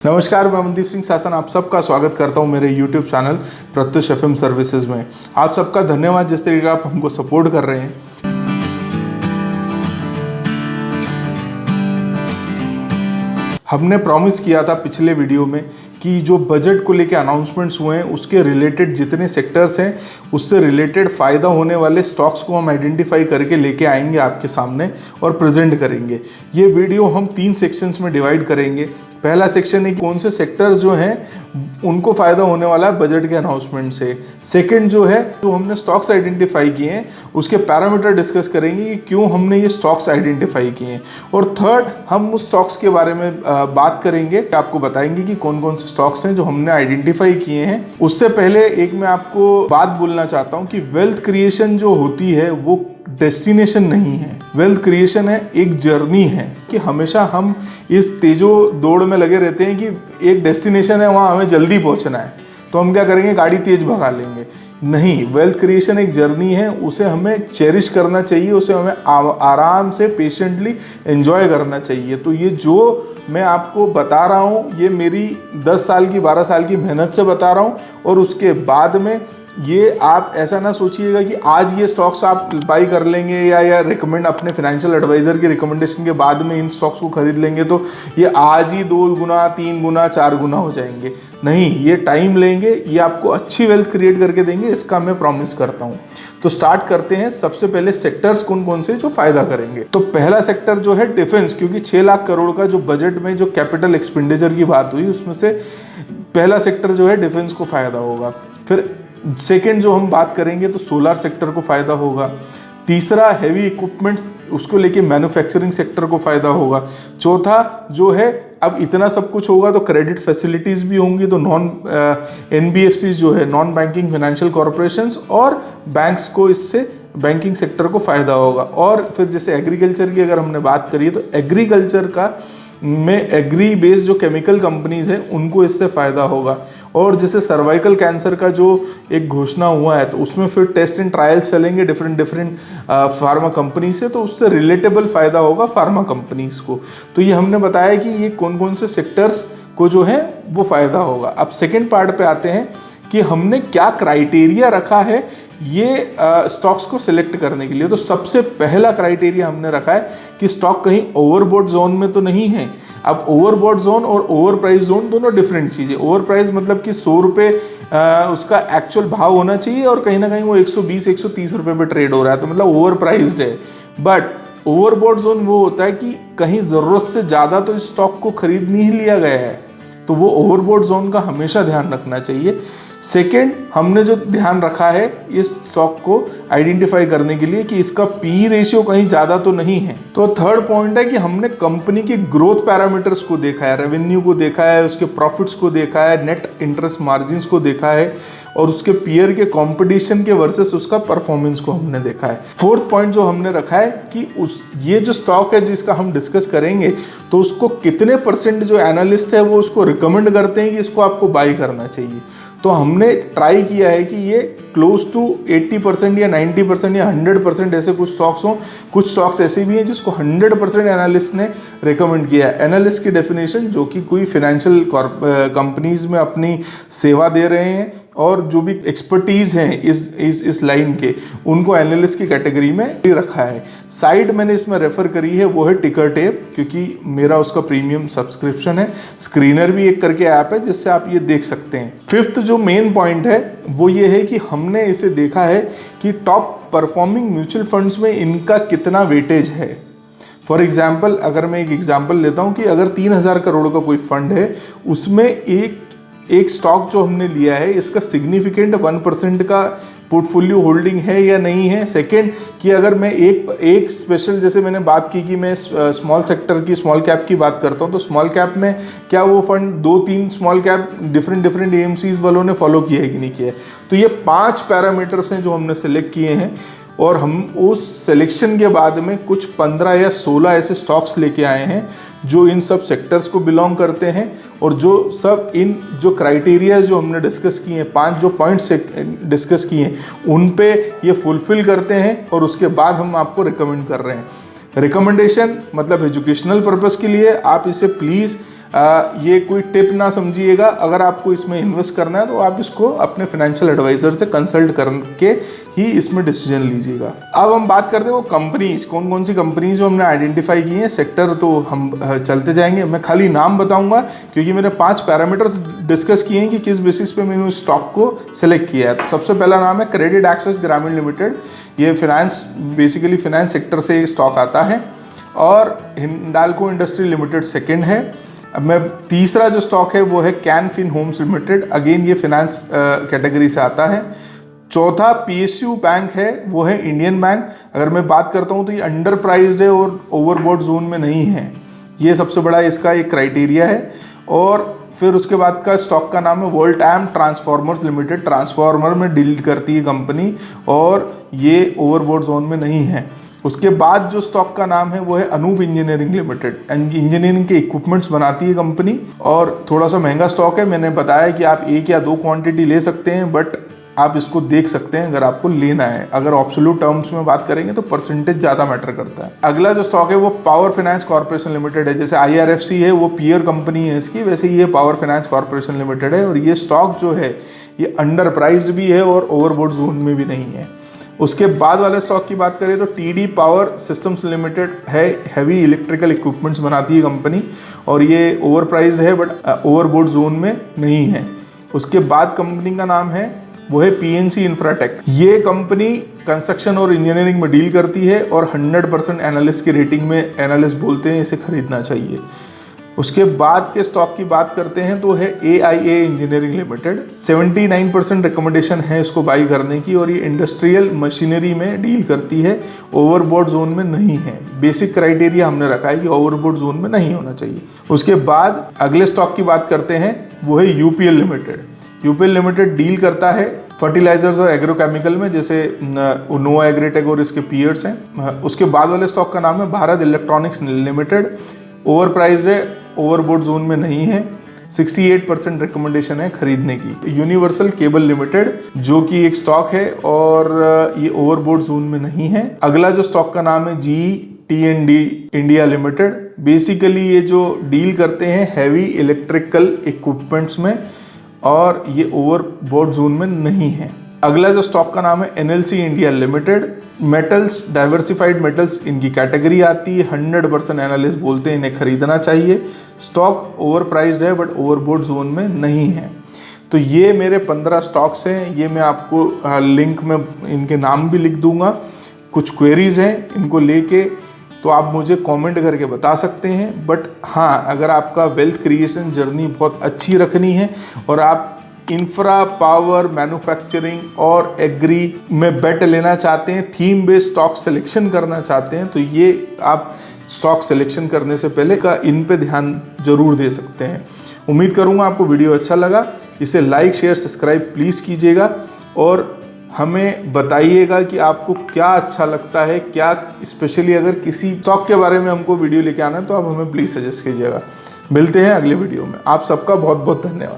नमस्कार, मैं मनदीप सिंह शासन आप सबका स्वागत करता हूं मेरे YouTube channel Pratyush FM services में। आप सबका धन्यवाद जिस तरीके का आप हमको सपोर्ट कर रहे हैं। हमने प्रॉमिस किया था पिछले वीडियो में कि जो बजट को लेके अनाउंसमेंट्स हुए हैं उसके रिलेटेड जितने सेक्टर्स हैं उससे रिलेटेड फ़ायदा होने वाले स्टॉक्स को हम आइडेंटिफाई करके लेके आएंगे आपके सामने और प्रेजेंट करेंगे। ये वीडियो हम 3 सेक्शंस में डिवाइड करेंगे। पहला सेक्शन है कि कौन से सेक्टर्स जो हैं उनको फ़ायदा होने वाला है बजट के अनाउंसमेंट से। सेकंड जो है जो हमने स्टॉक्स आइडेंटिफाई किए हैं उसके पैरामीटर डिस्कस करेंगे कि क्यों हमने ये स्टॉक्स आइडेंटिफाई किए हैं। और थर्ड हम उस स्टॉक्स के बारे में बात करेंगे, आपको बताएंगे कि कौन कौन से स्टॉक्स हैं जो हमने आइडेंटिफाई किए हैं। उससे पहले एक मैं आपको बात बोलना चाहता हूँ कि वेल्थ क्रिएशन जो होती है वो डेस्टिनेशन नहीं है, वेल्थ क्रिएशन है एक जर्नी है। कि हमेशा हम इस तेजो दौड़ में लगे रहते हैं कि एक डेस्टिनेशन है वहाँ हमें जल्दी पहुँचना है तो हम क्या करेंगे, गाड़ी तेज भगा लेंगे। नहीं, वेल्थ क्रिएशन एक जर्नी है, उसे हमें चेरिश करना चाहिए, उसे हमें आराम से पेशेंटली एंजॉय करना चाहिए। तो ये जो मैं आपको बता रहा हूँ ये मेरी 10 साल की 12 साल की मेहनत से बता रहा हूँ। और उसके बाद में ये आप ऐसा ना सोचिएगा कि आज ये स्टॉक्स आप बाई कर लेंगे या रिकमेंड अपने फाइनेंशियल एडवाइज़र की रिकमेंडेशन के बाद में इन स्टॉक्स को खरीद लेंगे तो ये आज ही 2 गुना 3 गुना 4 गुना हो जाएंगे। नहीं, ये टाइम लेंगे, ये आपको अच्छी वेल्थ क्रिएट करके देंगे, इसका मैं प्रॉमिस करता हूँ। तो स्टार्ट करते हैं। सबसे पहले सेक्टर्स कौन कौन से जो फायदा करेंगे। तो पहला सेक्टर जो है डिफेंस, क्योंकि 6 लाख करोड़ का जो बजट में जो कैपिटल एक्सपेंडिचर की बात हुई उसमें से पहला सेक्टर जो है डिफेंस को फायदा होगा। फिर सेकेंड जो हम बात करेंगे तो सोलर सेक्टर को फायदा होगा। तीसरा हैवी इक्विपमेंट्स उसको लेके मैन्युफैक्चरिंग सेक्टर को फायदा होगा। चौथा जो है अब इतना सब कुछ होगा तो क्रेडिट फैसिलिटीज़ भी होंगी, तो NBFCs जो है नॉन बैंकिंग फाइनेंशियल कॉरपोरेशंस और बैंक्स को इससे बैंकिंग सेक्टर को फ़ायदा होगा। और फिर जैसे एग्रीकल्चर की अगर हमने बात करी तो एग्रीकल्चर का में एग्री बेस्ड जो केमिकल कंपनीज हैं उनको इससे फ़ायदा होगा। और जैसे सर्वाइकल कैंसर का जो एक घोषणा हुआ है तो उसमें फिर टेस्ट एंड ट्रायल्स चलेंगे डिफरेंट फार्मा कंपनी से, तो उससे रिलेटेबल फ़ायदा होगा फार्मा कंपनीज को। तो ये हमने बताया कि ये कौन कौन से सेक्टर्स को जो है वो फ़ायदा होगा। अब सेकेंड पार्ट पे आते हैं कि हमने क्या क्राइटेरिया रखा है ये स्टॉक्स को सिलेक्ट करने के लिए। तो सबसे पहला क्राइटेरिया हमने रखा है कि स्टॉक कहीं ओवरबॉट जोन में तो नहीं है। अब ओवरबॉट जोन और ओवर प्राइस जोन दोनों डिफरेंट चीज़ें। ओवर प्राइस मतलब कि 100 रुपये उसका एक्चुअल भाव होना चाहिए और कहीं ना कहीं वो 120-130 रुपये पे ट्रेड हो रहा है तो मतलब ओवर प्राइस्ड है। बट ओवरबॉट जोन वो होता है कि कहीं ज़रूरत से ज़्यादा तो इस स्टॉक को खरीद नहीं लिया गया है, तो वो ओवरबॉट जोन का हमेशा ध्यान रखना चाहिए। सेकेंड हमने जो ध्यान रखा है इस स्टॉक को आइडेंटिफाई करने के लिए कि इसका पी रेशियो कहीं ज़्यादा तो नहीं है। तो थर्ड पॉइंट है कि हमने कंपनी की ग्रोथ पैरामीटर्स को देखा है, रेवेन्यू को देखा है, उसके प्रॉफिट्स को देखा है, नेट इंटरेस्ट मार्जिन्स को देखा है और उसके पीयर के कंपटीशन के वर्सेस उसका परफॉर्मेंस को हमने देखा है। फोर्थ पॉइंट जो हमने रखा है कि ये जो स्टॉक है जिसका हम डिस्कस करेंगे तो उसको कितने % जो एनालिस्ट है वो उसको रिकमेंड करते हैं कि इसको आपको बाई करना चाहिए। तो हमने ट्राई किया है कि ये क्लोज टू 80% या 90% या 100% ऐसे कुछ स्टॉक्स हों। कुछ स्टॉक्स ऐसे भी हैं जिसको 100% एनालिस्ट ने रिकमेंड किया है। एनालिस्ट की डेफिनेशन जो कि कोई फाइनेंशियल कंपनीज में अपनी सेवा दे रहे हैं और जो भी एक्सपर्टीज़ हैं इस लाइन के उनको एनालिस्ट की कैटेगरी में रखा है। साइट मैंने इसमें रेफर करी है वो है टिकर टेप, क्योंकि मेरा उसका प्रीमियम सब्सक्रिप्शन है। स्क्रीनर भी एक करके ऐप है जिससे आप ये देख सकते हैं। फिफ्थ जो मेन पॉइंट है वो ये है कि हमने इसे देखा है कि टॉप परफॉर्मिंग म्यूचुअल फंड्स में इनका कितना वेटेज है। फॉर एग्जाम्पल अगर मैं एक एग्जाम्पल लेता हूँ कि अगर 3000 करोड़ का कोई फंड है उसमें एक स्टॉक जो हमने लिया है इसका सिग्निफिकेंट 1% का पोर्टफोलियो होल्डिंग है या नहीं है। सेकंड कि अगर मैं एक स्पेशल जैसे मैंने बात की कि मैं स्मॉल सेक्टर की स्मॉल कैप की बात करता हूं तो स्मॉल कैप में क्या वो fund 2-3 small cap different AMCs वालों ने फॉलो किया है कि नहीं किया है। तो ये 5 पैरामीटर्स हैं जो हमने सेलेक्ट किए हैं और हम उस सिलेक्शन के बाद में कुछ 15 या 16 ऐसे स्टॉक्स लेके आए हैं जो इन सब सेक्टर्स को बिलोंग करते हैं और जो सब इन जो क्राइटेरिया जो हमने डिस्कस किए हैं, 5 जो पॉइंट्स डिस्कस किए हैं उन पे ये फुलफिल करते हैं और उसके बाद हम आपको रिकमेंड कर रहे हैं। रिकमेंडेशन मतलब एजुकेशनल पर्पस के लिए आप इसे प्लीज़ ये कोई टिप ना समझिएगा। अगर आपको इसमें इन्वेस्ट करना है तो आप इसको अपने फाइनेंशियल एडवाइजर से कंसल्ट करके ही इसमें डिसीजन लीजिएगा। अब हम बात करते हैं वो कंपनीज, कौन कौन सी कंपनीज जो हमने आइडेंटिफाई की हैं। सेक्टर तो हम चलते जाएंगे, मैं खाली नाम बताऊंगा क्योंकि मैंने 5 पैरामीटर्स डिस्कस किए हैं कि किस बेसिस पे मैंने उस स्टॉक को सिलेक्ट किया है। तो सबसे पहला नाम है क्रेडिट एक्सेस ग्रामीण लिमिटेड। ये फाइनेंस, बेसिकली फाइनेंस सेक्टर से स्टॉक आता है। और हिंडाल्को इंडस्ट्री लिमिटेड सेकेंड है। अब मैं तीसरा जो स्टॉक है वो है Can Fin Homes Limited, again ये फाइनेंस कैटेगरी से आता है। चौथा पीएसयू बैंक है, वो है इंडियन बैंक। अगर मैं बात करता हूँ तो ये अंडर प्राइज्ड है और ओवरबॉट जोन में नहीं है, ये सबसे बड़ा इसका एक क्राइटेरिया है। और फिर उसके बाद का स्टॉक का नाम है वोल्टैम ट्रांसफॉर्मर्स लिमिटेड, ट्रांसफॉर्मर में डील करती है कंपनी और ये ओवरबॉट जोन में नहीं है। उसके बाद जो स्टॉक का नाम है वो है अनूप इंजीनियरिंग लिमिटेड, इंजीनियरिंग के इक्विपमेंट्स बनाती है कंपनी और थोड़ा सा महंगा स्टॉक है। मैंने बताया कि आप 1 या 2 क्वांटिटी ले सकते हैं, बट आप इसको देख सकते हैं अगर आपको लेना है। अगर एब्सोल्यूट टर्म्स में बात करेंगे तो परसेंटेज ज़्यादा मैटर करता है। अगला जो स्टॉक है वो पावर फाइनेंस कॉर्पोरेशन लिमिटेड है। जैसे IRFC है वो पीयर कंपनी है इसकी, वैसे ये पावर फाइनेंस कॉर्पोरेशन लिमिटेड है। और ये स्टॉक जो है ये अंडर प्राइस्ड भी है और ओवरबॉट जोन में भी नहीं है। उसके बाद वाले स्टॉक की बात करें तो TD पावर सिस्टम्स लिमिटेड है, हैवी इलेक्ट्रिकल इक्विपमेंट्स बनाती है कंपनी और ये ओवर प्राइस्ड है बट ओवरबॉट जोन में नहीं है। उसके बाद कंपनी का नाम है वो है PNC इंफ्राटेक। ये कंपनी कंस्ट्रक्शन और इंजीनियरिंग में डील करती है और 100% एनालिस्ट की रेटिंग में एनालिस्ट बोलते हैं इसे खरीदना चाहिए। उसके बाद के स्टॉक की बात करते हैं तो है AIA इंजीनियरिंग लिमिटेड। 79% रिकमेंडेशन है इसको बाई करने की और ये इंडस्ट्रियल मशीनरी में डील करती है, ओवरबॉट जोन में नहीं है। बेसिक क्राइटेरिया हमने रखा है कि ओवरबॉट जोन में नहीं होना चाहिए। उसके बाद अगले स्टॉक की बात करते हैं वो है UPL limited. UPL limited deal करता है फर्टिलाइजर्स और एग्रोकेमिकल में, जैसे नोवा एग्रीटेक और इसके पीयर्स हैं। उसके बाद वाले स्टॉक का नाम है Bharat electronics limited. Over priced है, ओवरबॉट जोन में नहीं है। 68% रिकमेंडेशन है खरीदने की। यूनिवर्सल केबल लिमिटेड जो कि एक स्टॉक है और ये ओवरबॉट जोन में नहीं है। अगला जो स्टॉक का नाम है GE-T&D इंडिया लिमिटेड। बेसिकली ये जो डील करते हैं हैवी इलेक्ट्रिकल इक्विपमेंट्स में और ये ओवरबॉट जोन में नहीं है। अगला जो स्टॉक का नाम है NLC India limited. Metals, diversified metals इनकी कैटेगरी आती है। 100% एनालिस्ट बोलते हैं इन्हें खरीदना चाहिए। स्टॉक ओवर प्राइस्ड है बट ओवरबॉट जोन में नहीं है। तो ये मेरे 15 स्टॉक्स हैं। ये मैं आपको लिंक में इनके नाम भी लिख दूंगा। कुछ क्वेरीज हैं इनको लेके तो आप मुझे कमेंट करके बता सकते हैं। बट हाँ, अगर आपका वेल्थ क्रिएशन जर्नी बहुत अच्छी रखनी है और आप इंफ्रा, पावर, मैन्युफैक्चरिंग और एग्री में बेट लेना चाहते हैं, थीम बेस्ड स्टॉक सिलेक्शन करना चाहते हैं, तो ये आप स्टॉक सिलेक्शन करने से पहले का इन पे ध्यान जरूर दे सकते हैं। उम्मीद करूंगा आपको वीडियो अच्छा लगा। इसे लाइक, शेयर, सब्सक्राइब प्लीज़ कीजिएगा और हमें बताइएगा कि आपको क्या अच्छा लगता है, क्या स्पेशली अगर किसी स्टॉक के बारे में हमको वीडियो लेके आना है तो आप हमें प्लीज़ सजेस्ट कीजिएगा। मिलते हैं अगले वीडियो में। आप सबका बहुत बहुत धन्यवाद।